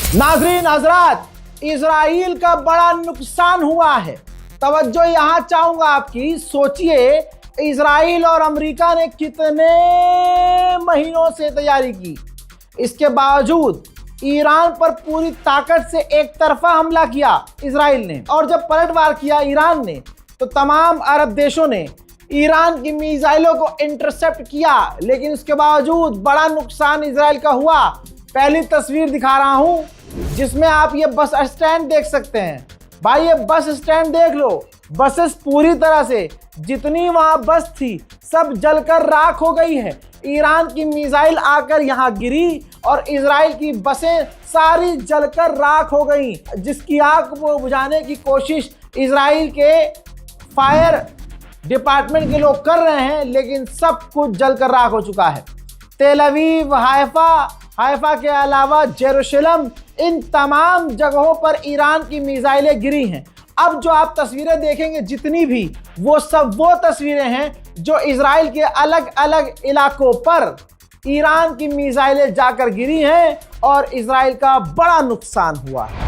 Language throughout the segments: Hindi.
नाज़रीन हजरात, इजराइल का बड़ा नुकसान हुआ है। तवज्जो यहां चाहूंगा आपकी। सोचिए, इजराइल और अमेरिका ने कितने महीनों से तैयारी की, इसके बावजूद ईरान पर पूरी ताकत से एक तरफा हमला किया इजराइल ने। और जब पलटवार किया ईरान ने, तो तमाम अरब देशों ने ईरान की मिसाइलों को इंटरसेप्ट किया, लेकिन उसके बावजूद बड़ा नुकसान इजराइल का हुआ। पहली तस्वीर दिखा रहा हूं, जिसमें आप ये बस स्टैंड देख सकते हैं। भाई ये बस स्टैंड देख लो, बसेस पूरी तरह से जितनी वहां बस थी सब जलकर राख हो गई है। ईरान की मिसाइल आकर यहां गिरी और इजराइल की बसें सारी जलकर राख हो गई, जिसकी आग को बुझाने की कोशिश इजराइल के फायर डिपार्टमेंट के लोग कर रहे हैं, लेकिन सब कुछ जलकर राख हो चुका है। तेल अवीव, हाइफा के अलावा जेरूशलम, इन तमाम जगहों पर ईरान की मिसाइलें गिरी हैं। अब जो आप तस्वीरें देखेंगे जितनी भी, वो सब वो तस्वीरें हैं जो इजराइल के अलग अलग इलाकों पर ईरान की मिसाइलें जाकर गिरी हैं और इजराइल का बड़ा नुकसान हुआ है।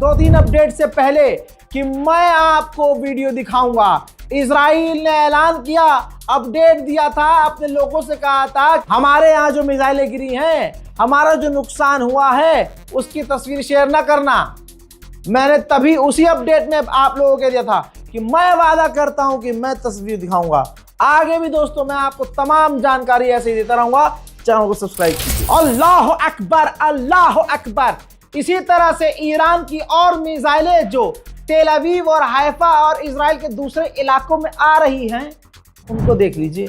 2-3 अपडेट से पहले कि मैं आपको वीडियो दिखाऊंगा, इजराइल ने ऐलान किया, अपडेट दिया था, अपने लोगों से कहा था हमारे यहाँ जो मिसाइलें गिरी हैं, हमारा जो नुकसान हुआ है उसकी तस्वीर शेयर ना करना। मैंने तभी उसी अपडेट में आप लोगों को दिया था कि मैं वादा करता हूं कि मैं तस्वीर दिखाऊंगा। आगे भी दोस्तों मैं आपको तमाम जानकारी ऐसे ही देता रहूंगा। चैनल को सब्सक्राइब कीजिए। अल्लाह अकबर, अल्लाह अकबर। इसी तरह से ईरान की और मिसाइलें जो तेल अवीव और हाइफा और इजराइल के दूसरे इलाकों में आ रही हैं, उनको देख लीजिए।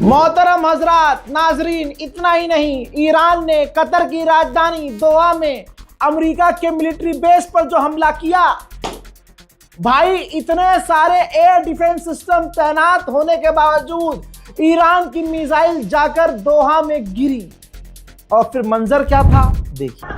मोहतरम हजरात, नाजरीन, इतना ही नहीं, ईरान ने कतर की राजधानी दोहा में अमेरिका के मिलिट्री बेस पर जो हमला किया, भाई इतने सारे एयर डिफेंस सिस्टम तैनात होने के बावजूद ईरान की मिसाइल जाकर दोहा में गिरी। और फिर मंजर क्या था देखिए।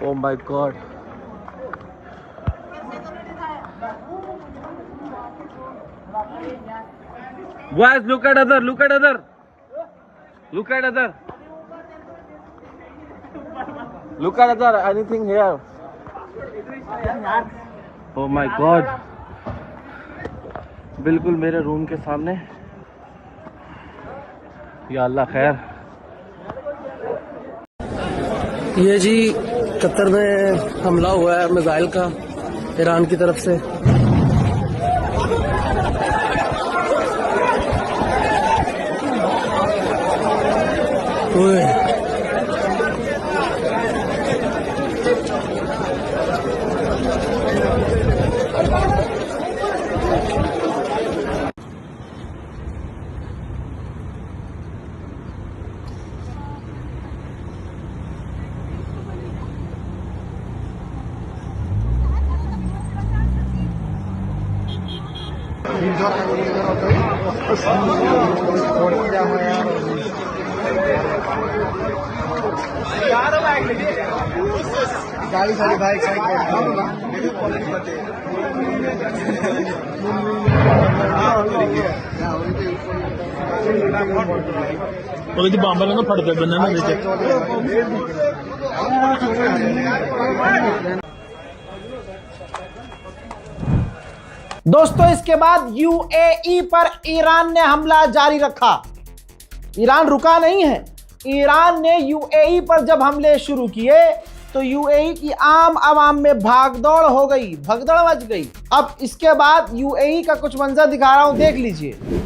Oh my God. Guys, look at other. Look at other. Look at other. Look at other. Anything here? Oh my God. बिल्कुल मेरे रूम के सामने. या अल्लाह खैर. ये जी कतर में हमला हुआ है मिसाइल का ईरान की तरफ से. गाड़ी सारी बाइक दोस्तों, इसके बाद यूएई पर ईरान ने हमला जारी रखा. ईरान रुका नहीं है. ईरान ने यूएई पर जब हमले शुरू किए तो यूएई की आम आवाम में भागदौड़ हो गई, भगदड़ मच गई. अब इसके बाद यूएई का कुछ मंजर दिखा रहा हूं, देख लीजिए.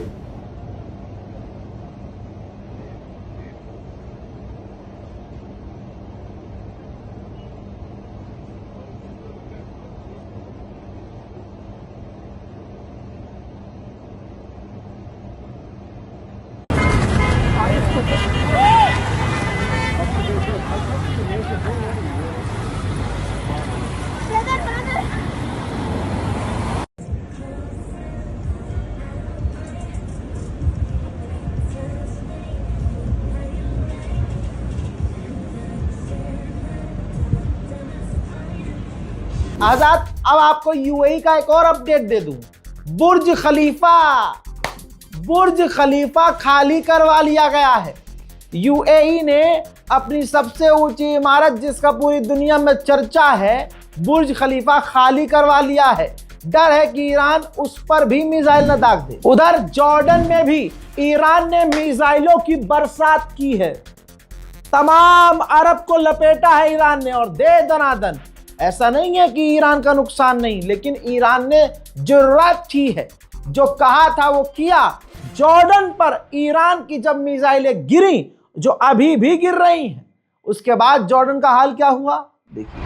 आजाद, अब आपको यूएई का एक और अपडेट दे दूं. बुर्ज खलीफा खाली करवा लिया गया है. यूएई ने अपनी सबसे ऊंची इमारत, जिसका पूरी दुनिया में चर्चा है, बुर्ज खलीफा खाली करवा लिया है. डर है कि ईरान उस पर भी मिसाइल न दाग दे. उधर जॉर्डन में भी ईरान ने मिसाइलों की बरसात की है. तमाम अरब को लपेटा है ईरान ने, और दे दनादन. ऐसा नहीं है कि ईरान का नुकसान नहीं, लेकिन ईरान ने जुर्रत की है, जो कहा था वो किया. जॉर्डन पर ईरान की जब मिसाइलें गिरी, जो अभी भी गिर रही हैं, उसके बाद जॉर्डन का हाल क्या हुआ देखिए.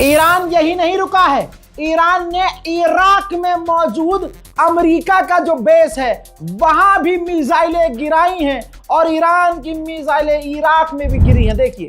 ईरान यही नहीं रुका है. ईरान ने इराक में मौजूद अमेरिका का जो बेस है वहां भी मिसाइलें गिराई हैं, और ईरान की मिसाइलें इराक में भी गिरी हैं. देखिए,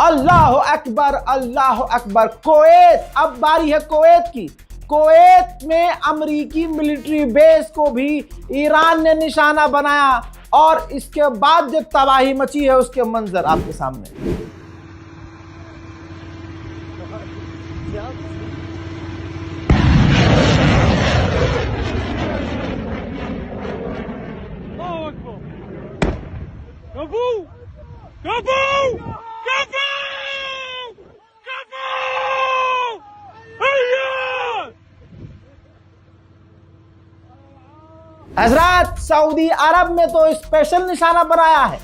अल्लाह अकबर, अल्लाह अकबर। कुवैत, अब बारी है कुवैत की। कुवैत में अमेरिकी मिलिट्री बेस को भी ईरान ने निशाना बनाया और इसके बाद जो तबाही मची है उसके मंजर आपके सामने। हजरत, सऊदी अरब में तो स्पेशल निशाना बनाया है।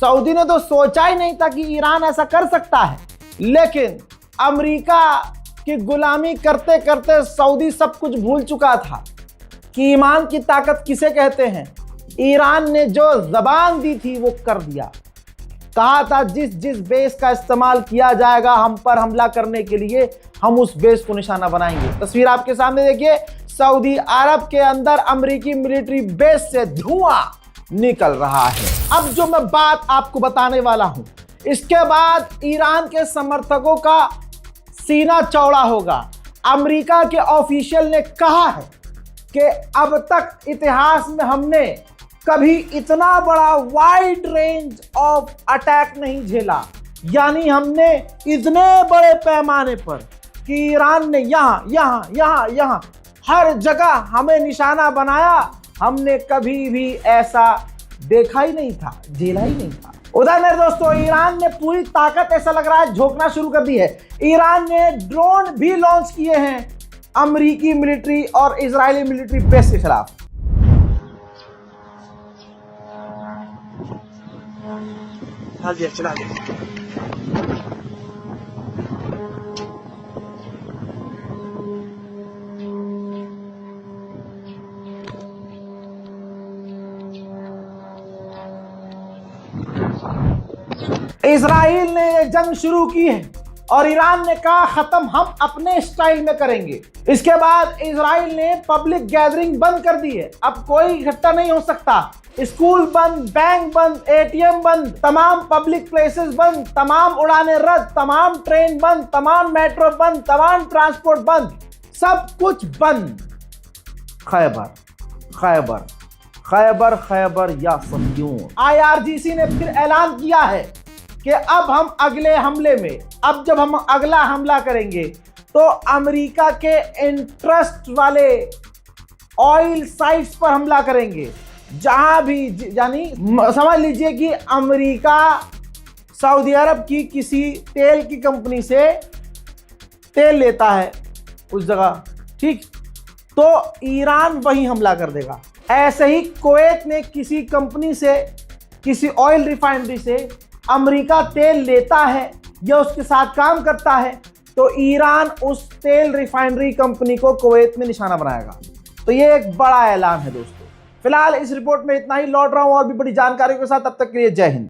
सऊदी ने तो सोचा ही नहीं था कि ईरान ऐसा कर सकता है, लेकिन अमेरिका की गुलामी करते करते सऊदी सब कुछ भूल चुका था कि ईमान की ताकत किसे कहते हैं। ईरान ने जो जबान दी थी वो कर दिया। कहा था जिस जिस बेस का इस्तेमाल किया जाएगा हम पर हमला करने के लिए, हम उस बेस को निशाना बनाएंगे। तस्वीर आपके सामने देखिए, सऊदी अरब के अंदर अमेरिकी मिलिट्री बेस से धुआं निकल रहा है। अब जो मैं बात आपको बताने वाला हूं, इसके बाद ईरान के समर्थकों का सीना चौड़ा होगा। अमेरिका के ऑफिशियल ने कहा है कि अब तक इतिहास में हमने कभी इतना बड़ा वाइड रेंज ऑफ अटैक नहीं झेला, यानी हमने इतने बड़े पैमाने पर कि ईरान ने यहां हर जगह हमें निशाना बनाया, हमने कभी भी ऐसा देखा ही नहीं था, झेला ही नहीं था। उधर मेरे दोस्तों, ईरान ने पूरी ताकत ऐसा लग रहा है झोंकना शुरू कर दी है। ईरान ने ड्रोन भी लॉन्च किए हैं अमेरिकी मिलिट्री और इजरायली मिलिट्री बेस के खिलाफ। इजराइल ने ये जंग शुरू की है और ईरान ने कहा खत्म, हम अपने स्टाइल में करेंगे। इसके बाद इजराइल ने पब्लिक गैदरिंग बंद कर दी है, अब कोई इकट्ठा नहीं हो सकता। स्कूल बंद, बैंक बंद, एटीएम बंद, तमाम पब्लिक प्लेसेस बंद, तमाम उड़ानें रद्द, तमाम ट्रेन बंद, तमाम मेट्रो बंद, तमाम ट्रांसपोर्ट बंद, सब कुछ बंद। खैबर खैबर खैबर खैबर या सदियों। IRGC ने फिर ऐलान किया है कि अब हम अगले हमले में, अब जब हम अगला हमला करेंगे तो अमेरिका के इंटरेस्ट वाले ऑयल साइट्स पर हमला करेंगे, जहां भी, यानी समझ लीजिए कि अमेरिका सऊदी अरब की किसी तेल की कंपनी से तेल लेता है उस जगह, ठीक, तो ईरान वहीं हमला कर देगा। ऐसे ही कुवैत ने किसी कंपनी से, किसी ऑयल रिफाइनरी से अमेरिका तेल लेता है या उसके साथ काम करता है, तो ईरान उस तेल रिफाइनरी कंपनी को कुवैत में निशाना बनाएगा। तो ये एक बड़ा ऐलान है दोस्तों। फिलहाल इस रिपोर्ट में इतना ही, लौट रहा हूं और भी बड़ी जानकारी के साथ, तब तक के लिए जय हिंद।